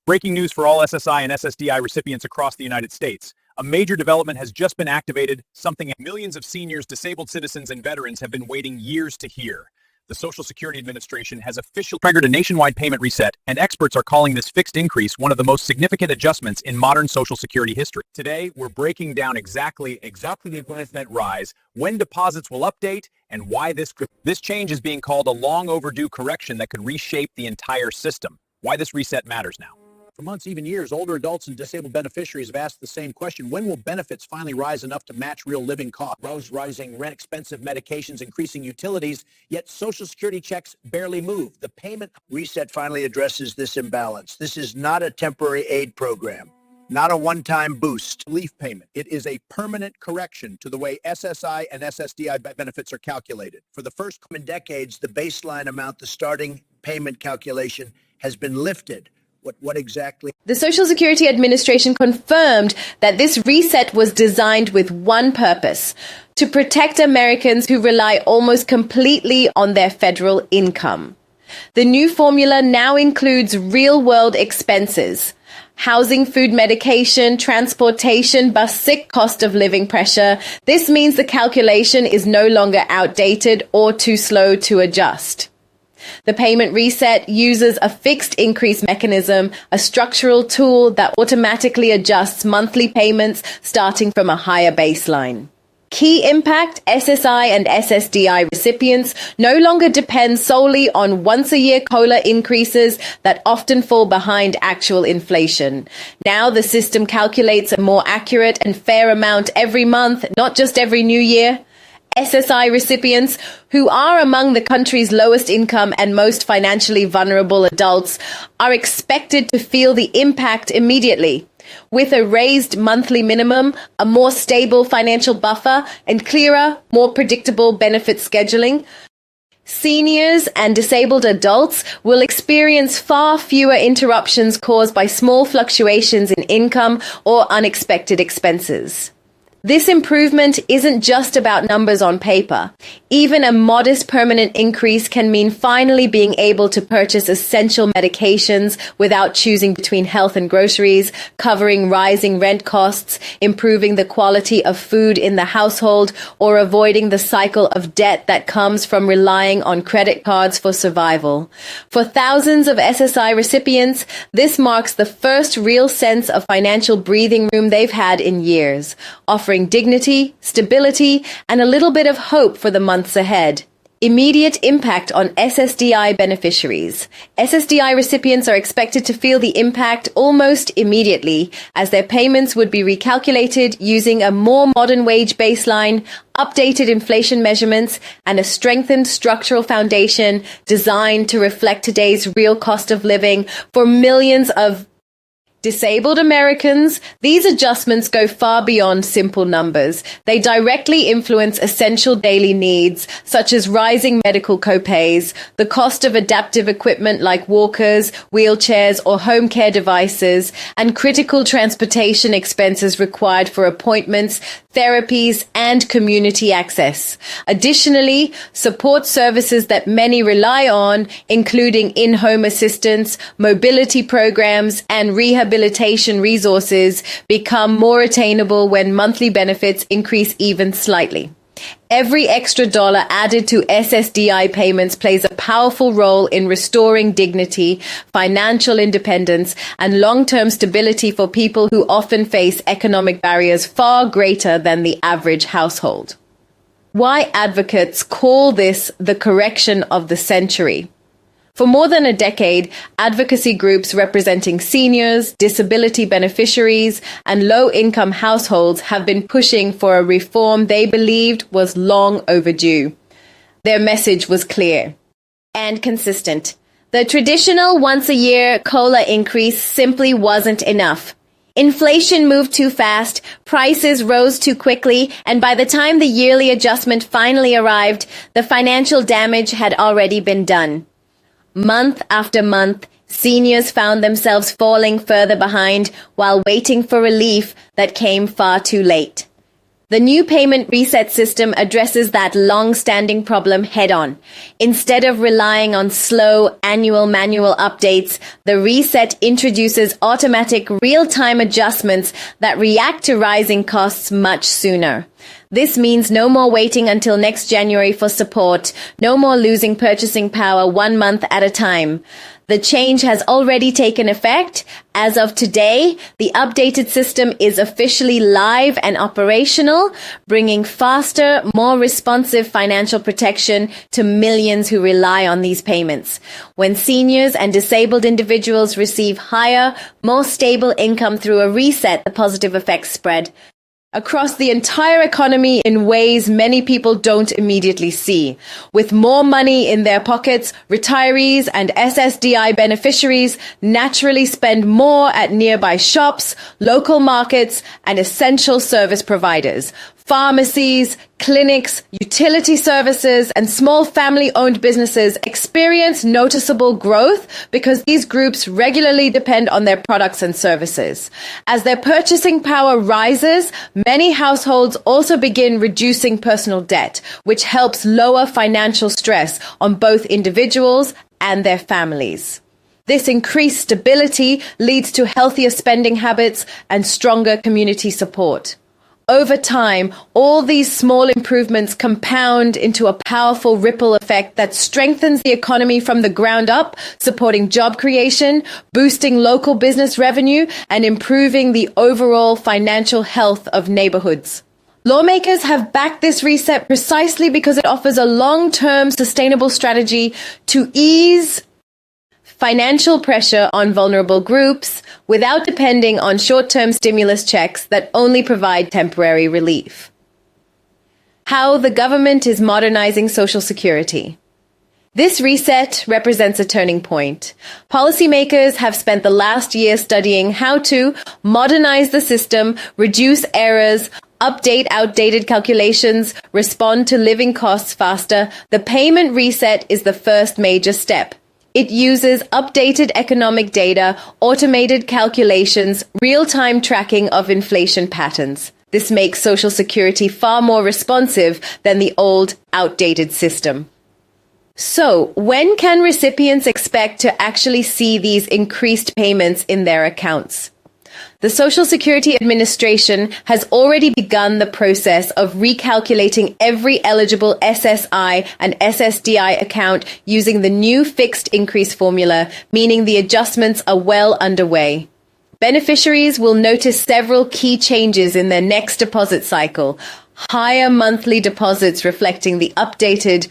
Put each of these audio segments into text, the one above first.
Breaking news for all SSI and SSDI recipients across the United States. A major development has just been activated, something millions of seniors, disabled citizens, and veterans have been waiting years to hear. The Social Security Administration has officially triggered a nationwide payment reset, and experts are calling this fixed increase one of the most significant adjustments in modern Social Security history. Today, we're breaking down exactly the implemented rise, when deposits will update, and why this change is being called a long overdue correction that could reshape the entire system. Why this reset matters now. For months, even years, older adults and disabled beneficiaries have asked the same question: when will benefits finally rise enough to match real living costs? Rising rent, expensive medications, increasing utilities, yet Social Security checks barely move. The payment reset finally addresses this imbalance. This is not a temporary aid program, not a one-time boost relief payment. It is a permanent correction to the way SSI and SSDI benefits are calculated. For the first time in decades, the baseline amount, the starting payment calculation, has been lifted. What exactly? The Social Security Administration confirmed that this reset was designed with one purpose: to protect Americans who rely almost completely on their federal income. The new formula now includes real-world expenses: housing, food, medication, transportation, basic cost of living pressure. This means the calculation is no longer outdated or too slow to adjust. The payment reset uses a fixed increase mechanism, a structural tool that automatically adjusts monthly payments starting from a higher baseline. Key impact: SSI and SSDI recipients no longer depend solely on once-a-year COLA increases that often fall behind actual inflation. Now the system calculates a more accurate and fair amount every month, not just every new year. SSI recipients, who are among the country's lowest income and most financially vulnerable adults, are expected to feel the impact immediately. With a raised monthly minimum, a more stable financial buffer, and clearer, more predictable benefit scheduling, seniors and disabled adults will experience far fewer interruptions caused by small fluctuations in income or unexpected expenses. This improvement isn't just about numbers on paper. Even a modest permanent increase can mean finally being able to purchase essential medications without choosing between health and groceries, covering rising rent costs, improving the quality of food in the household, or avoiding the cycle of debt that comes from relying on credit cards for survival. For thousands of SSI recipients, this marks the first real sense of financial breathing room they've had in years, offering dignity, stability, and a little bit of hope for the months ahead. Immediate impact on SSDI beneficiaries. SSDI recipients are expected to feel the impact almost immediately, as their payments would be recalculated using a more modern wage baseline, updated inflation measurements, and a strengthened structural foundation designed to reflect today's real cost of living for millions of disabled Americans. These adjustments go far beyond simple numbers. They directly influence essential daily needs, such as rising medical copays, the cost of adaptive equipment like walkers, wheelchairs, or home care devices, and critical transportation expenses required for appointments, therapies, and community access. Additionally, support services that many rely on, including in-home assistance, mobility programs, and rehabilitation resources, become more attainable when monthly benefits increase even slightly. Every extra dollar added to SSDI payments plays a powerful role in restoring dignity, financial independence, and long-term stability for people who often face economic barriers far greater than the average household. Why advocates call this the correction of the century? For more than a decade, advocacy groups representing seniors, disability beneficiaries, and low-income households have been pushing for a reform they believed was long overdue. Their message was clear and consistent. The traditional once-a-year COLA increase simply wasn't enough. Inflation moved too fast, prices rose too quickly, and by the time the yearly adjustment finally arrived, the financial damage had already been done. Month after month, seniors found themselves falling further behind while waiting for relief that came far too late. The new payment reset system addresses that long-standing problem head-on. Instead of relying on slow annual manual updates, the reset introduces automatic real-time adjustments that react to rising costs much sooner. This means no more waiting until next January for support, no more losing purchasing power 1 month at a time. The change has already taken effect. As of today, the updated system is officially live and operational, bringing faster, more responsive financial protection to millions who rely on these payments. When seniors and disabled individuals receive higher, more stable income through a reset, the positive effects spread across the entire economy in ways many people don't immediately see. With more money in their pockets, retirees and SSDI beneficiaries naturally spend more at nearby shops, local markets, and essential service providers. Pharmacies, clinics, utility services, and small family-owned businesses experience noticeable growth because these groups regularly depend on their products and services. As their purchasing power rises, many households also begin reducing personal debt, which helps lower financial stress on both individuals and their families. This increased stability leads to healthier spending habits and stronger community support. Over time, all these small improvements compound into a powerful ripple effect that strengthens the economy from the ground up, supporting job creation, boosting local business revenue, and improving the overall financial health of neighborhoods. Lawmakers have backed this reset precisely because it offers a long-term sustainable strategy to ease financial pressure on vulnerable groups without depending on short-term stimulus checks that only provide temporary relief. How the government is modernizing Social Security. This reset represents a turning point. Policymakers have spent the last year studying how to modernize the system, reduce errors, update outdated calculations, respond to living costs faster. The payment reset is the first major step. It uses updated economic data, automated calculations, real-time tracking of inflation patterns. This makes Social Security far more responsive than the old, outdated system. So, when can recipients expect to actually see these increased payments in their accounts? The Social Security Administration has already begun the process of recalculating every eligible SSI and SSDI account using the new fixed increase formula, meaning the adjustments are well underway. Beneficiaries will notice several key changes in their next deposit cycle. Higher monthly deposits reflecting the updated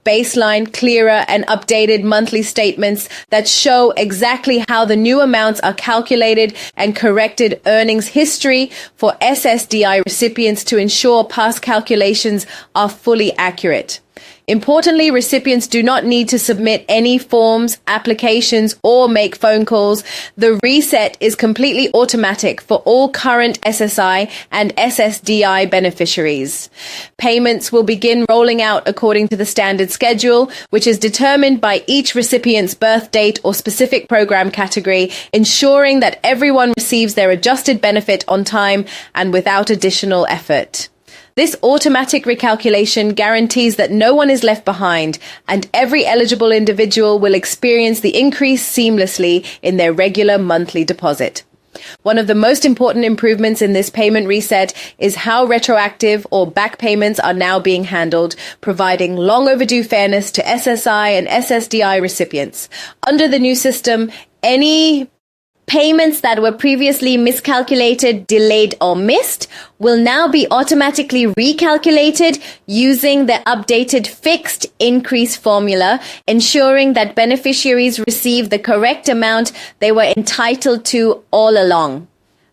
baseline, clearer and updated monthly statements that show exactly how the new amounts are calculated, and corrected earnings history for SSDI recipients to ensure past calculations are fully accurate. Importantly, recipients do not need to submit any forms, applications, or make phone calls. The reset is completely automatic for all current SSI and SSDI beneficiaries. Payments will begin rolling out according to the standard schedule, which is determined by each recipient's birth date or specific program category, ensuring that everyone receives their adjusted benefit on time and without additional effort. This automatic recalculation guarantees that no one is left behind, and every eligible individual will experience the increase seamlessly in their regular monthly deposit. One of the most important improvements in this payment reset is how retroactive or back payments are now being handled, providing long overdue fairness to SSI and SSDI recipients. Under the new system, any payments that were previously miscalculated, delayed, or missed will now be automatically recalculated using the updated fixed increase formula, ensuring that beneficiaries receive the correct amount they were entitled to all along.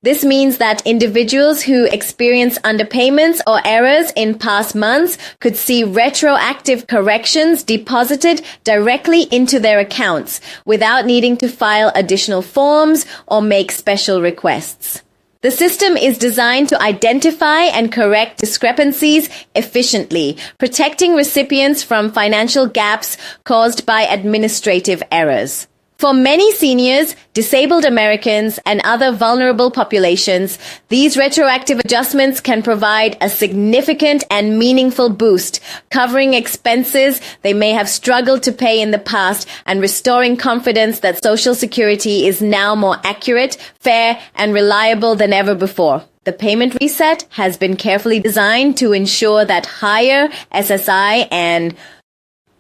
This means that individuals who experience underpayments or errors in past months could see retroactive corrections deposited directly into their accounts without needing to file additional forms or make special requests. The system is designed to identify and correct discrepancies efficiently, protecting recipients from financial gaps caused by administrative errors. For many seniors, disabled Americans, and other vulnerable populations, these retroactive adjustments can provide a significant and meaningful boost, covering expenses they may have struggled to pay in the past and restoring confidence that Social Security is now more accurate, fair, and reliable than ever before. The payment reset has been carefully designed to ensure that higher SSI and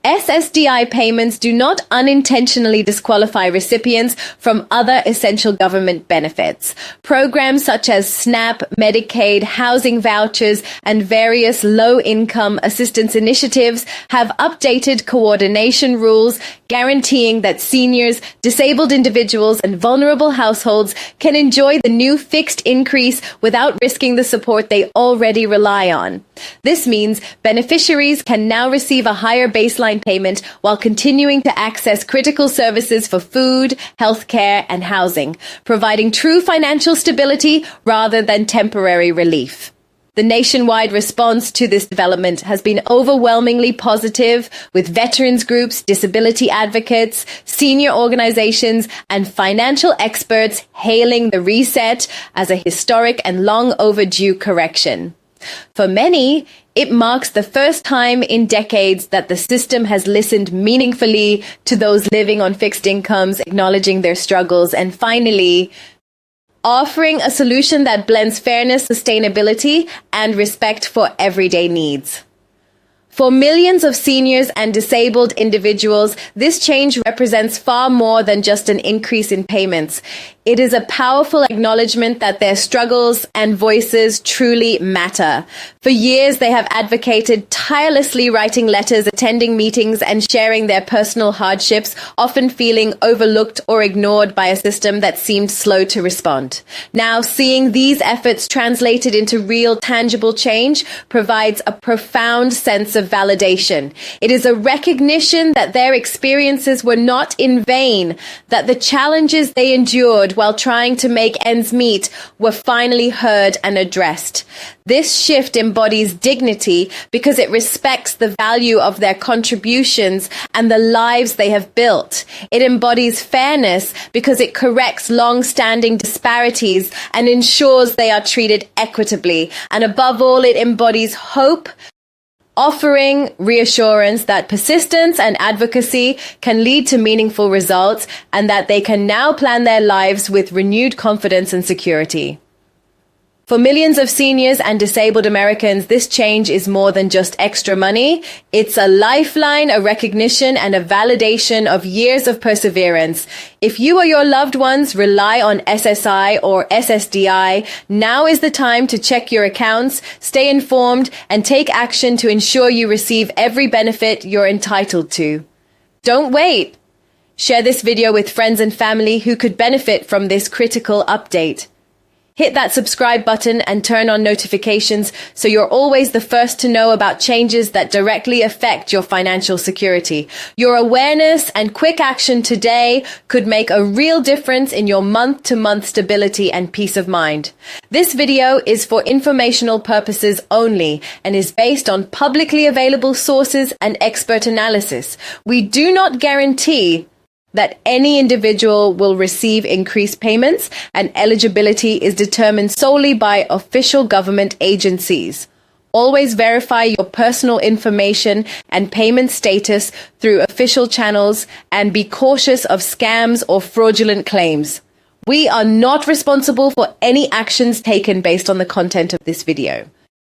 SSDI payments do not unintentionally disqualify recipients from other essential government benefits. Programs such as SNAP, Medicaid, housing vouchers, and various low-income assistance initiatives have updated coordination rules guaranteeing that seniors, disabled individuals, and vulnerable households can enjoy the new fixed increase without risking the support they already rely on. This means beneficiaries can now receive a higher baseline payment while continuing to access critical services for food, healthcare, and housing, providing true financial stability rather than temporary relief. The nationwide response to this development has been overwhelmingly positive, with veterans groups, disability advocates, senior organizations, and financial experts hailing the reset as a historic and long overdue correction. For many, it marks the first time in decades that the system has listened meaningfully to those living on fixed incomes, acknowledging their struggles, and finally, offering a solution that blends fairness, sustainability, and respect for everyday needs. For millions of seniors and disabled individuals, this change represents far more than just an increase in payments. It is a powerful acknowledgement that their struggles and voices truly matter. For years, they have advocated, tirelessly writing letters, attending meetings, and sharing their personal hardships, often feeling overlooked or ignored by a system that seemed slow to respond. Now, seeing these efforts translated into real, tangible change provides a profound sense of validation. It is a recognition that their experiences were not in vain, that the challenges they endured while trying to make ends meet were finally heard and addressed. This shift embodies dignity because it respects the value of their contributions and the lives they have built. It embodies fairness because it corrects long-standing disparities and ensures they are treated equitably. And above all, it embodies hope, offering reassurance that persistence and advocacy can lead to meaningful results and that they can now plan their lives with renewed confidence and security. For millions of seniors and disabled Americans, this change is more than just extra money. It's a lifeline, a recognition, and a validation of years of perseverance. If you or your loved ones rely on SSI or SSDI, now is the time to check your accounts, stay informed, and take action to ensure you receive every benefit you're entitled to. Don't wait. Share this video with friends and family who could benefit from this critical update. Hit that subscribe button and turn on notifications so you're always the first to know about changes that directly affect your financial security. Your awareness and quick action today could make a real difference in your month-to-month stability and peace of mind. This video is for informational purposes only and is based on publicly available sources and expert analysis. We do not guarantee that any individual will receive increased payments, and eligibility is determined solely by official government agencies. Always verify your personal information and payment status through official channels and be cautious of scams or fraudulent claims. We are not responsible for any actions taken based on the content of this video.